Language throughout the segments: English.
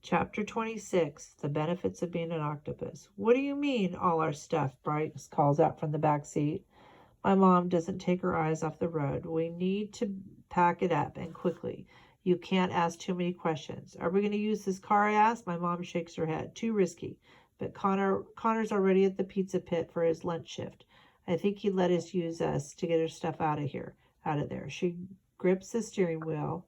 Chapter 26, The Benefits of Being an Octopus. What do you mean, all our stuff? Bryce calls out from the back seat. My mom doesn't take her eyes off the road. We need to pack it up, and quickly. You can't ask too many questions. Are we going to use this car, I ask? My mom shakes her head. Too risky. But Connor's already at the pizza pit for his lunch shift. I think he'd let us use us to get her stuff out of there. She grips the steering wheel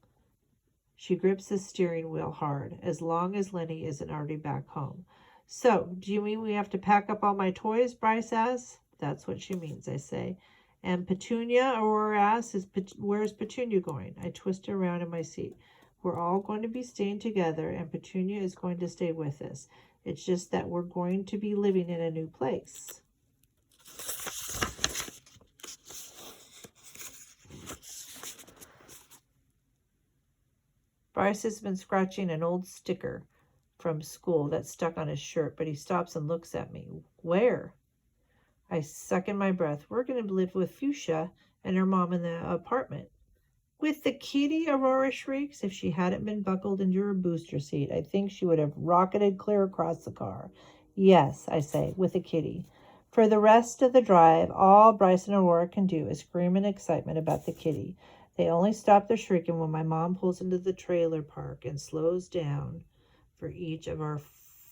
hard, as long as Lenny isn't already back home. So, do you mean we have to pack up all my toys? Bryce asks. That's what she means, I say. And Petunia, Aurora asks, where's Petunia going? I twist around in my seat. We're all going to be staying together, and Petunia is going to stay with us. It's just that we're going to be living in a new place. Bryce has been scratching an old sticker from school that's stuck on his shirt, but he stops and looks at me. Where? I suck in my breath. We're going to live with Fuchsia and her mom in the apartment. With the kitty, Aurora shrieks. If she hadn't been buckled into her booster seat, I think she would have rocketed clear across the car. Yes, I say, with a kitty. For the rest of the drive, all Bryce and Aurora can do is scream in excitement about the kitty. They only stop their shrieking when my mom pulls into the trailer park and slows down for each of our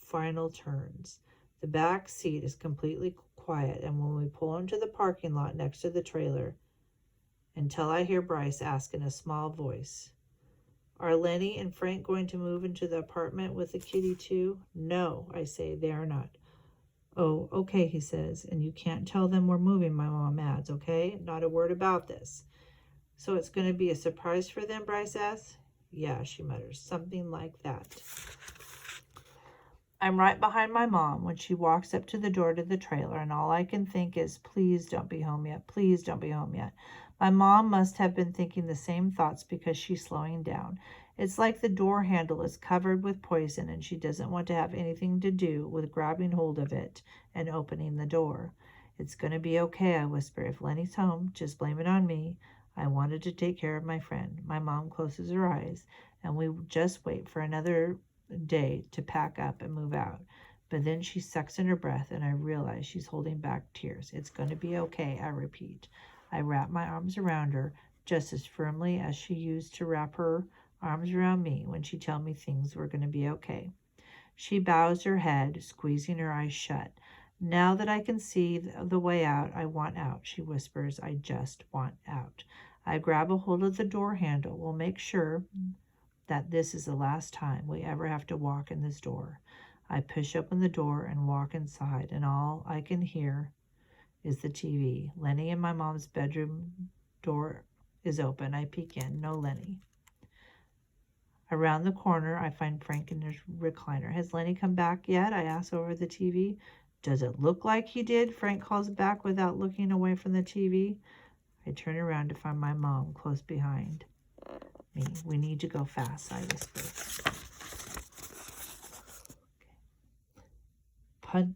final turns. The back seat is completely quiet, and when we pull into the parking lot next to the trailer, until I hear Bryce ask in a small voice, are Lenny and Frank going to move into the apartment with the kitty too? No, I say, they are not. Oh, okay, he says, and you can't tell them we're moving, my mom adds, okay? Not a word about this. So it's going to be a surprise for them, Bryce asks. Yeah, she mutters, something like that. I'm right behind my mom when she walks up to the door to the trailer, and all I can think is, please don't be home yet. Please don't be home yet. My mom must have been thinking the same thoughts because she's slowing down. It's like the door handle is covered with poison, and she doesn't want to have anything to do with grabbing hold of it and opening the door. It's going to be okay, I whisper. If Lenny's home, just blame it on me. I wanted to take care of my friend. My mom closes her eyes, and we just wait for another day to pack up and move out. But then she sucks in her breath, and I realize she's holding back tears. It's going to be okay, I repeat. I wrap my arms around her just as firmly as she used to wrap her arms around me when she told me things were going to be okay. She bows her head, squeezing her eyes shut. Now that I can see the way out, I want out, she whispers. I just want out. I grab a hold of the door handle. We'll make sure that this is the last time we ever have to walk in this door. I push open the door and walk inside, and all I can hear is the TV. Lenny and my mom's bedroom door is open. I peek in. No Lenny. Around the corner, I find Frank in his recliner. Has Lenny come back yet? I ask over the TV. Does it look like he did? Frank calls back without looking away from the TV. I turn around to find my mom close behind me. We need to go fast, I whisper. Okay.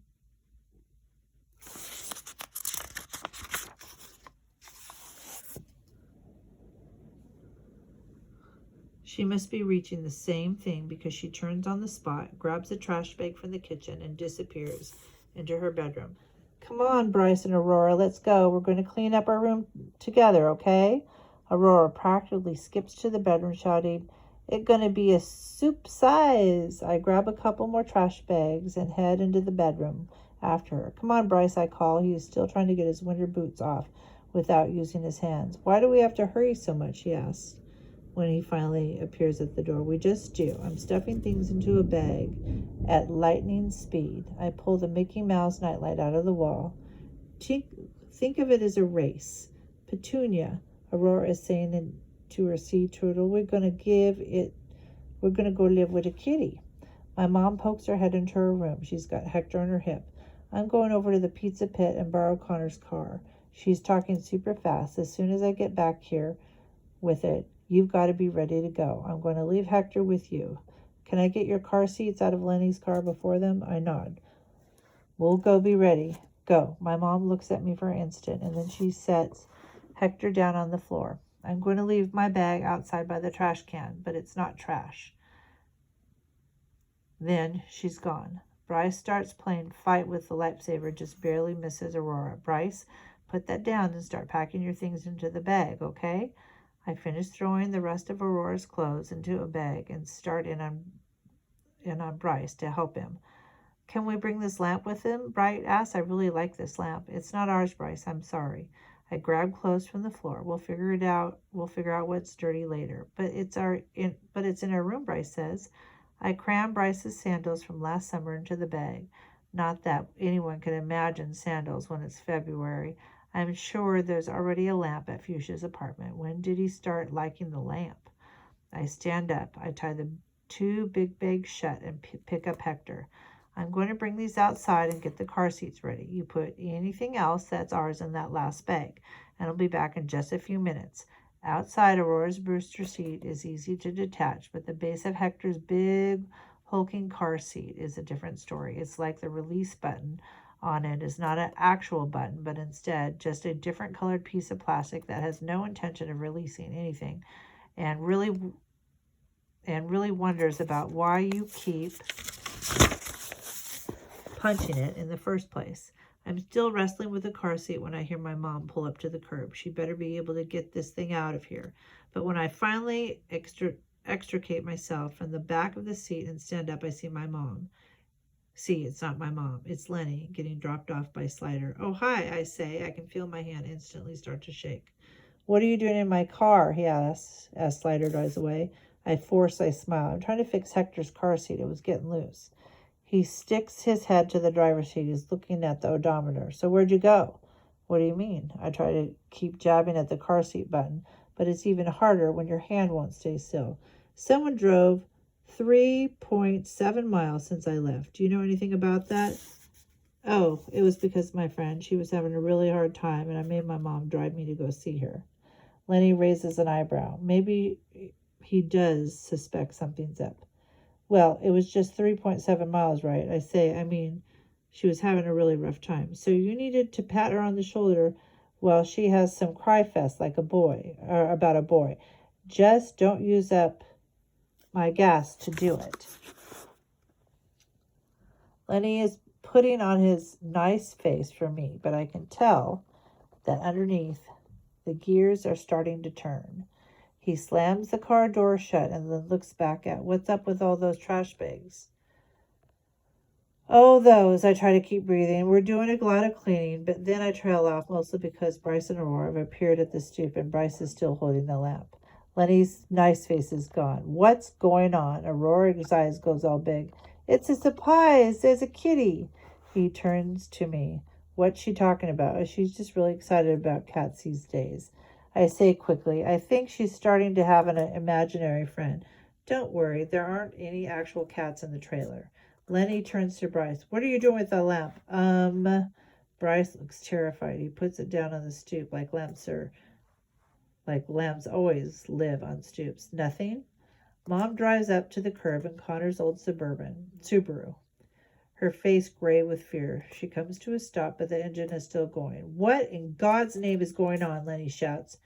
She must be reaching the same thing because she turns on the spot, grabs a trash bag from the kitchen, and disappears into her bedroom. Come on, Bryce and Aurora, let's go. We're going to clean up our room together, okay? Aurora practically skips to the bedroom, shouting, it's going to be a soup size. I grab a couple more trash bags and head into the bedroom after her. Come on, Bryce, I call. He is still trying to get his winter boots off without using his hands. Why do we have to hurry so much, he asks when he finally appears at the door. We just do. I'm stuffing things into a bag at lightning speed. I pull the Mickey Mouse nightlight out of the wall. Think of it as a race. Petunia, Aurora is saying to her sea turtle, we're going to go live with a kitty. My mom pokes her head into her room. She's got Hector on her hip. I'm going over to the pizza pit and borrow Connor's car. She's talking super fast. As soon as I get back here with it, you've got to be ready to go. I'm going to leave Hector with you. Can I get your car seats out of Lenny's car before them? I nod. We'll go be ready. Go. My mom looks at me for an instant, and then she sets Hector down on the floor. I'm going to leave my bag outside by the trash can, but it's not trash. Then she's gone. Bryce starts playing fight with the lightsaber, just barely misses Aurora. Bryce, put that down and start packing your things into the bag, okay? I finish throwing the rest of Aurora's clothes into a bag and start in on Bryce to help him. Can we bring this lamp with him? Bryce asks. I really like this lamp. It's not ours, Bryce. I'm sorry. I grab clothes from the floor. We'll figure it out. We'll figure out what's dirty later. But it's in our room, Bryce says. I cram Bryce's sandals from last summer into the bag. Not that anyone can imagine sandals when it's February. I'm sure there's already a lamp at Fuchsia's apartment. When did he start liking the lamp? I stand up. I tie the two big bags shut and pick up Hector. I'm going to bring these outside and get the car seats ready. You put anything else that's ours in that last bag, and I'll be back in just a few minutes. Outside, Aurora's booster seat is easy to detach, but the base of Hector's big, hulking car seat is a different story. It's like the release button on it is not an actual button, but instead just a different colored piece of plastic that has no intention of releasing anything, and really wonders about why you keep punching it in the first place. I'm still wrestling with the car seat when I hear my mom pull up to the curb. She better be able to get this thing out of here. But when I finally extricate myself from the back of the seat and stand up, I see my mom. See, it's not my mom. It's Lenny getting dropped off by Slider. Oh, hi, I say. I can feel my hand instantly start to shake. What are you doing in my car? He asks as Slider drives away. I smile. I'm trying to fix Hector's car seat. It was getting loose. He sticks his head to the driver's seat. He's looking at the odometer. So where'd you go? What do you mean? I try to keep jabbing at the car seat button, but it's even harder when your hand won't stay still. Someone drove 3.7 miles since I left. Do you know anything about that? Oh, it was because my friend. She was having a really hard time, and I made my mom drive me to go see her. Lenny raises an eyebrow. Maybe he does suspect something's up. Well, it was just 3.7 miles, right? I mean, she was having a really rough time. So you needed to pat her on the shoulder while she has some cry fest like about a boy. Just don't use up my gas to do it. Lenny is putting on his nice face for me, but I can tell that underneath the gears are starting to turn. He slams the car door shut and then looks back at what's up with all those trash bags. Oh, those. I try to keep breathing. We're doing a lot of cleaning, but then I trail off, mostly because Bryce and Aurora have appeared at the stoop and Bryce is still holding the lamp. Lenny's nice face is gone. What's going on? Aurora's eyes goes all big. It's a surprise. There's a kitty. He turns to me. What's she talking about? She's just really excited about cats these days. I say quickly, I think she's starting to have an imaginary friend. Don't worry, there aren't any actual cats in the trailer. Lenny turns to Bryce. What are you doing with the lamp? Bryce looks terrified. He puts it down on the stoop like lamps always live on stoops. Nothing? Mom drives up to the curb in Connor's old Subaru. Her face gray with fear. She comes to a stop, but the engine is still going. What in God's name is going on? Lenny shouts.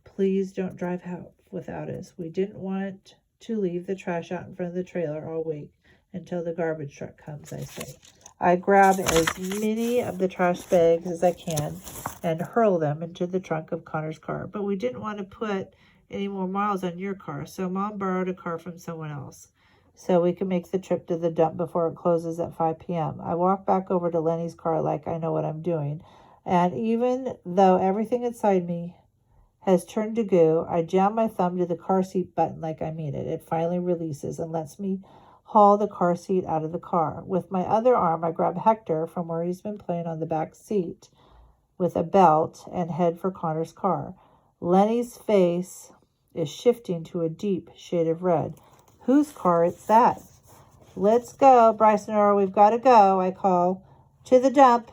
Please don't drive out without us. We didn't want to leave the trash out in front of the trailer all week until the garbage truck comes, I say. I grab as many of the trash bags as I can and hurl them into the trunk of Connor's car. But we didn't want to put any more miles on your car, so Mom borrowed a car from someone else so we can make the trip to the dump before it closes at 5 p.m. I walk back over to Lenny's car like I know what I'm doing, and even though everything inside me has turned to goo, I jam my thumb to the car seat button like I mean it. It finally releases and lets me haul the car seat out of the car. With my other arm, I grab Hector from where he's been playing on the back seat with a belt and head for Connor's car. Lenny's face is shifting to a deep shade of red. Whose car is that? Let's go, Bryce and Aurora. We've got to go, I call. To the dump,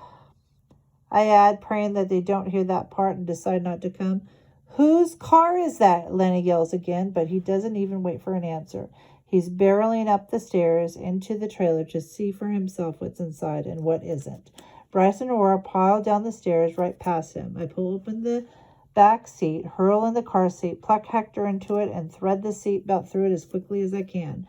I add, praying that they don't hear that part and decide not to come. Whose car is that? Lenny yells again, but he doesn't even wait for an answer. He's barreling up the stairs into the trailer to see for himself what's inside and what isn't. Bryce and Aurora pile down the stairs right past him. I pull open the back seat, hurl in the car seat, pluck Hector into it, and thread the seat belt through it as quickly as I can.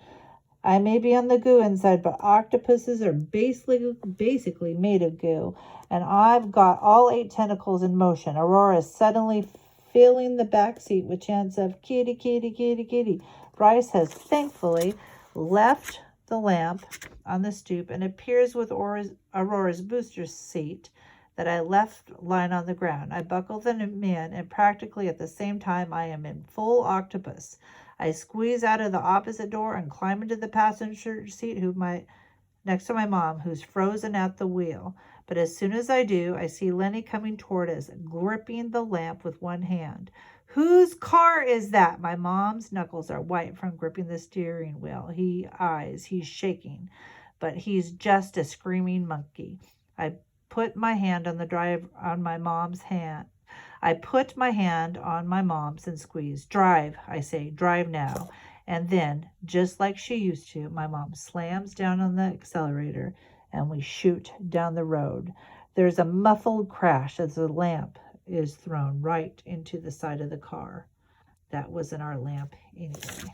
I may be on the goo inside, but octopuses are basically made of goo. And I've got all 8 tentacles in motion. Aurora is suddenly filling the back seat with chants of kitty, kitty, kitty, kitty. Bryce has thankfully left the lamp on the stoop and appears with Aurora's booster seat that I left lying on the ground. I buckle them in, and practically at the same time I am in full octopus. I squeeze out of the opposite door and climb into the passenger seat next to my mom, who's frozen at the wheel. But as soon as I do, I see Lenny coming toward us, gripping the lamp with one hand. Whose car is that? My mom's knuckles are white from gripping the steering wheel. He's shaking, but he's just a screaming monkey. I put my hand on my mom's hand. I put my hand on my mom's and squeeze. Drive, I say, drive now. And then, just like she used to, my mom slams down on the accelerator and we shoot down the road. There's a muffled crash as the lamp is thrown right into the side of the car. That wasn't our lamp anyway.